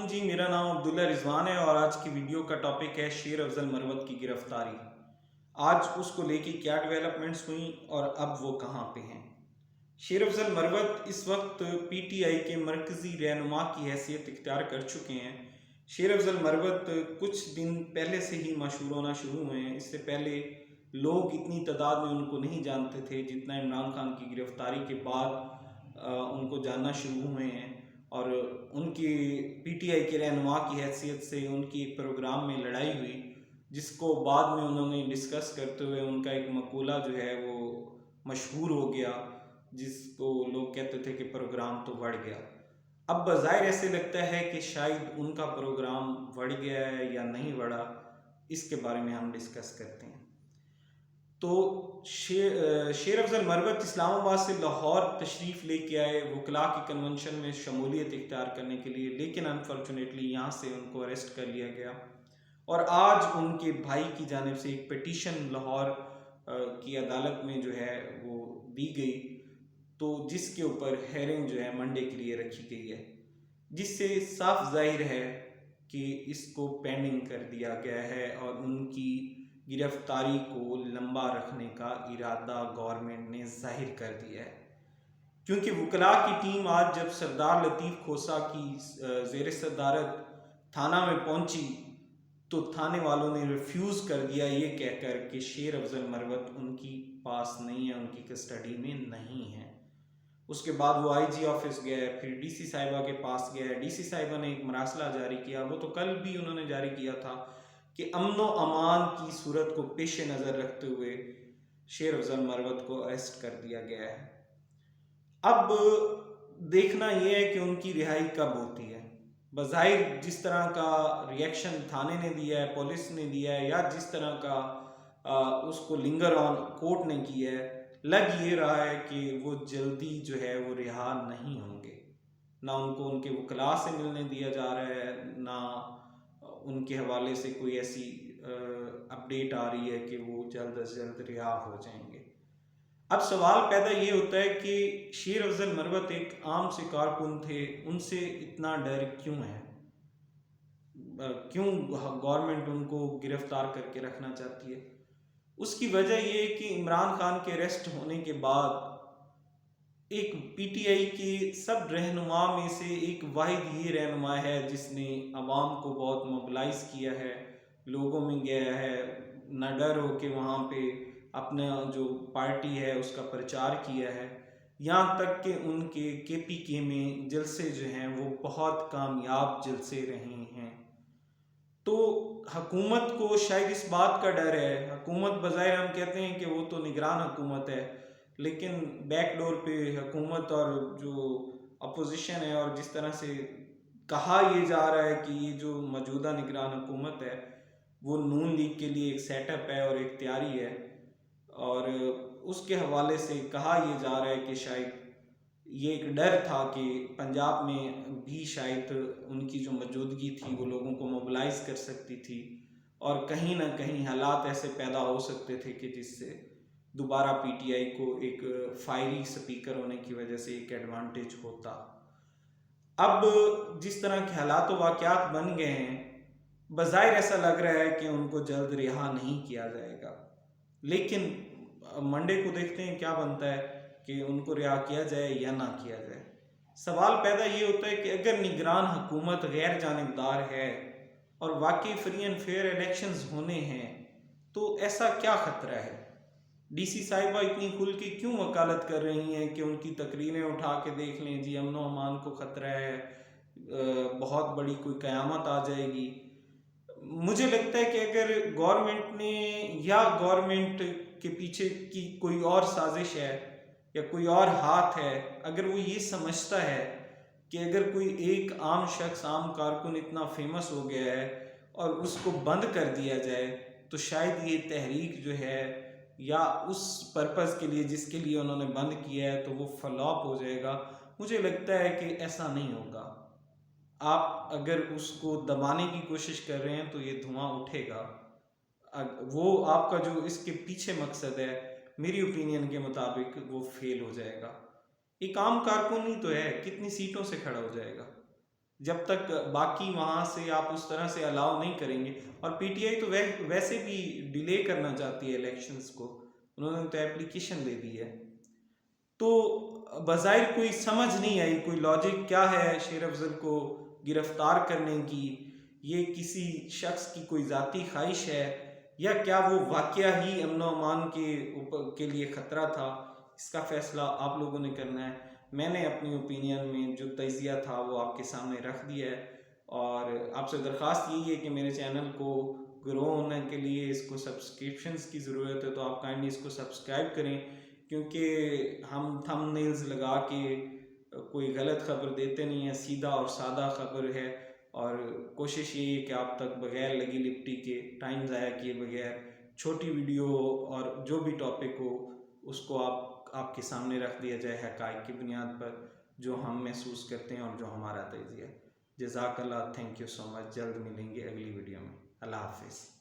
वालेकुम जी। मेरा नाम अब्दुल्ला रिजवान है और आज की वीडियो का टॉपिक है शेर अफजल मरवत की गिरफ्तारी। आज उसको लेके क्या डेवलपमेंट्स हुई और अब वो कहाँ पे हैं। शेर अफजल मरवत इस वक्त पीटीआई के मरकज़ी रहनुमा की हैसियत इख्तियार कर चुके हैं। शेर अफजल मरवत कुछ दिन पहले से ही मशहूर होना शुरू हुए हैं। इससे पहले लोग इतनी तादाद में उनको नहीं जानते थे जितना इमरान खान की गिरफ्तारी के बाद उनको जानना शुरू हुए हैं। और उनकी पीटीआई के रहनुमा की हैसियत से उनकी एक प्रोग्राम में लड़ाई हुई, जिसको बाद में उन्होंने डिस्कस करते हुए उनका एक मकूला जो है वो मशहूर हो गया, जिसको लोग कहते थे कि प्रोग्राम तो बढ़ गया। अब बज़ाहिर ऐसे लगता है कि शायद उनका प्रोग्राम बढ़ गया है या नहीं बढ़ा, इसके बारे में हम डिस्कस करते हैं। तो शेर अफजल मरवत इस्लामाबाद से लाहौर तशरीफ़ लेके आए वकला की कन्वेंशन में शमूलियत इख्तियार करने के लिए, लेकिन अनफॉर्चुनेटली यहाँ से उनको अरेस्ट कर लिया गया और आज उनके भाई की जानिब से एक पिटीशन लाहौर की अदालत में जो है वो दी गई, तो जिसके ऊपर हेयरिंग जो है मंडे के लिए रखी गई है, जिससे साफ जाहिर है कि इसको पेंडिंग कर दिया गया है और उनकी गिरफ्तारी को लंबा रखने का इरादा गवर्नमेंट ने जाहिर कर दिया है। क्योंकि वकला की टीम आज जब सरदार लतीफ़ खोसा की ज़ेर सदारत थाना में पहुंची तो थाने वालों ने रिफ्यूज़ कर दिया ये कहकर कि शेर अफजल मरवत उनकी पास नहीं है, उनकी कस्टडी में नहीं है। उसके बाद वो आईजी ऑफिस गए, फिर डीसी साहिबा के पास गए। डीसी साहिबा ने एक मरासला जारी किया, वो तो कल भी उन्होंने जारी किया था कि अमन व अमान की सूरत को पेश नज़र रखते हुए शेर अफजल मरवत को अरेस्ट कर दिया गया है। अब देखना यह है कि उनकी रिहाई कब होती है। बज़ाहिर जिस तरह का रिएक्शन थाने ने दिया है, पुलिस ने दिया है, या जिस तरह का उसको लिंगर ऑन कोर्ट ने किया है, लग ये रहा है कि वो जल्दी जो है वो रिहा नहीं होंगे। ना उनको उनके वकला से मिलने दिया जा रहा है, ना उनके हवाले से कोई ऐसी अपडेट आ रही है कि वो जल्द अज जल्द रिहा हो जाएंगे। अब सवाल पैदा ये होता है कि शेर अफजल मरवत एक आम से कारकुन थे, उनसे इतना डर क्यों है? क्यों गवर्नमेंट उनको गिरफ्तार करके रखना चाहती है? उसकी वजह ये है कि इमरान खान के अरेस्ट होने के बाद एक पीटीआई के सब रहनुमा में से एक वाहिद ही रहनुमा है जिसने अवाम को बहुत मोबिलाइज किया है, लोगों में गया है, न डर हो के वहाँ पे अपना जो पार्टी है उसका प्रचार किया है। यहाँ तक कि उनके केपीके में जलसे जो हैं वो बहुत कामयाब जलसे रहे हैं। तो हुकूमत को शायद इस बात का डर है, हुकूमत बज़ाहिर हम कहते हैं कि वो तो निगरान हुकूमत है, लेकिन बैकडोर पे हुकूमत और जो अपोजिशन है और जिस तरह से कहा यह जा रहा है कि ये जो मौजूदा निगरान हुकूमत है वो नून लीग के लिए एक सेटअप है और एक तैयारी है, और उसके हवाले से कहा यह जा रहा है कि शायद ये एक डर था कि पंजाब में भी शायद उनकी जो मौजूदगी थी वो लोगों को मोबिलाइज कर सकती थी और कहीं ना कहीं हालात ऐसे पैदा हो सकते थे कि जिससे दोबारा पीटीआई को एक फायरी स्पीकर होने की वजह से एक एडवांटेज होता। अब जिस तरह के हालात व वाक़यात बन गए हैं, बज़ाहिर ऐसा लग रहा है कि उनको जल्द रिहा नहीं किया जाएगा, लेकिन मंडे को देखते हैं क्या बनता है कि उनको रिहा किया जाए या ना किया जाए। सवाल पैदा ये होता है कि अगर निगरान हुकूमत गैर जानिबदार है और वाकई फ्री एंड फेयर इलेक्शंस होने हैं तो ऐसा क्या ख़तरा है? डीसी साहिबा इतनी खुल के क्यों वकालत कर रही हैं कि उनकी तकरीरें उठा के देख लें जी, अमन अमान को ख़तरा है, बहुत बड़ी कोई क़यामत आ जाएगी। मुझे लगता है कि अगर गवर्नमेंट ने या गवर्नमेंट के पीछे की कोई और साजिश है या कोई और हाथ है, अगर वो ये समझता है कि अगर कोई एक आम शख्स, आम कारकुन इतना फेमस हो गया है और उसको बंद कर दिया जाए तो शायद ये तहरीक जो है या उस पर्पज़ के लिए जिसके लिए उन्होंने बंद किया है तो वो फ्लॉप हो जाएगा। मुझे लगता है कि ऐसा नहीं होगा। आप अगर उसको दबाने की कोशिश कर रहे हैं तो ये धुआं उठेगा। वो आपका जो इसके पीछे मकसद है, मेरी ओपिनियन के मुताबिक वो फेल हो जाएगा। एक आम कारकुन ही तो है, कितनी सीटों से खड़ा हो जाएगा। जब तक बाकी वहाँ से आप उस तरह से अलाउ नहीं करेंगे। और पीटीआई तो वैसे भी डिले करना चाहती है इलेक्शंस को, उन्होंने तो एप्लीकेशन दे दी है। तो बज़ाहिर कोई समझ नहीं आई, कोई लॉजिक क्या है शेर अफजल को गिरफ्तार करने की। ये किसी शख्स की कोई ज़ाती ख्वाहिश है या क्या वो वाकया ही अमन व अमान के लिए ख़तरा था, इसका फ़ैसला आप लोगों ने करना है। मैंने अपनी ओपिनियन में जो तजिया था वो आपके सामने रख दिया है, और आपसे दरख्वास्त यही है कि मेरे चैनल को ग्रो होने के लिए इसको सब्सक्रिप्शंस की ज़रूरत है, तो आप काइंडली इसको सब्सक्राइब करें, क्योंकि हम थंबनेल्स लगा के कोई गलत खबर देते नहीं है, सीधा और सादा खबर है। और कोशिश यही है कि आप तक बगैर लगी लिपटी के, टाइम ज़ाया किए बगैर छोटी वीडियो और जो भी टॉपिक हो उसको आपके सामने रख दिया जाए हक़ाइक़ की बुनियाद पर, जो हम महसूस करते हैं और जो हमारा तजिया है। जज़ाकल्लाह, थैंक यू सो मच। जल्द मिलेंगे अगली वीडियो में। अल्लाह हाफ़िज़।